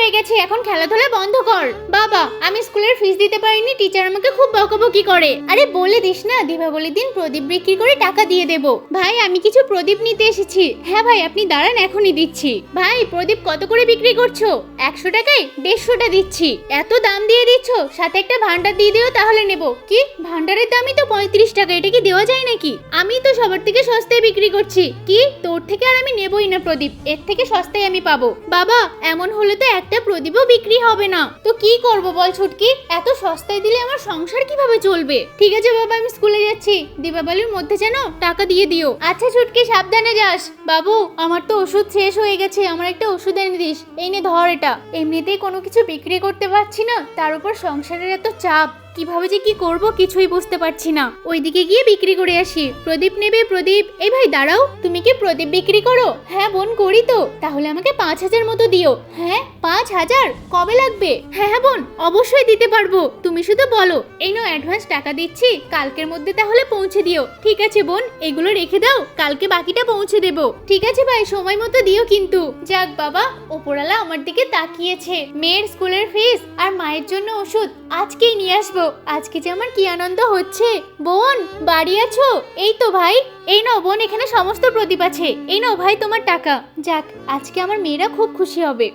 হয়ে গেছে, এখন খেলাধুলা বন্ধ কর। বাবা, আমি স্কুলের ফিস দিতে পারিনি, টিচার আমাকে খুব বকাবকি করে। আরে বলে দিস না, দীপাবলির দিন প্রদীপ বিক্রি করে টাকা দিয়ে দেব। ভাই, আমি কিছু প্রদীপ নিতে এসেছি। হ্যাঁ ভাই, আপনি দাঁড়ান, এখনই দিচ্ছি। ভাই, প্রদীপ কত করে বিক্রি করছো? 100 টাকায় 150টা দিচ্ছি। এত দাম দিয়ে দিচ্ছ, সাথে একটা ভান্ডার দিয়ে দিও তাহলে নেব। কি, ভান্ডারের দামই তো 35 টাকা, এটা কি দেওয়া যায় নাকি? আমি তো সবার থেকে সস্তায় বিক্রি করছি। কি, তোর থেকে আর আমি নেবই না প্রদীপ, এর থেকে সস্তায় আমি পাবো। বাবা, এমন হলে তো একটা প্রদীপও বিক্রি হবে না। তো কি করব বল ছুটকি, এত সস্তায় দিলে আমার সংসার কিভাবে চলবে? ঠিক আছে বাবা, আমি স্কুলে যাচ্ছি, দীপাবলির মধ্যে যেন টাকা দিয়ে দিও। আচ্ছা ছুটকি, সাবধানে যাস। বাবু, আমার তো ওষুধ শেষ হয়ে গেছে, আমার একটা ওষুধ এনে দিস। এই নে ধর এটা। এমনিতেই কোনো কিছু বিক্রি করতে পারছি না, তার উপর সংসারের এত চাপ, কিভাবে যে কি করব কিছুই বুঝতে পারছি না। ওইদিকে গিয়ে বিক্রি করে আসি। প্রদীপ নেবে? প্রদীপ? এই ভাই দাঁড়াও, তুমি কি প্রদীপ বিক্রি করো? হ্যাঁ বোন, করি তো। তাহলে আমাকে 5000 মতো দিও। হ্যাঁ 5000? কবে লাগবে? হ্যাঁ হ্যাঁ বোন, অবশ্যই দিতে পারবো, তুমি শুধু বলো। এই নাও অ্যাডভান্স টাকা দিচ্ছি, কালকের মধ্যে তাহলে পৌঁছে দিও। ঠিক আছে বোন, এগুলো রেখে দাও, কালকে বাকিটা পৌঁছে দেবো। ঠিক আছে ভাই, সময় মতো দিও কিন্তু। যাক বাবা, ওপরওয়ালা আমার দিকে তাকিয়েছে। মেয়ের স্কুলের ফিস আর মায়ের জন্য ওষুধ আজকেই নিয়ে আসবো। আজকে যে আমার কি আনন্দ হচ্ছে। বোন, বাড়ি আছো? এই তো ভাই। এই নাও বোন, এখানে সমস্ত প্রদীপ আছে। এই নাও ভাই তোমার টাকা। যাক, আজকে আমার মেয়েরা খুব খুশি হবে।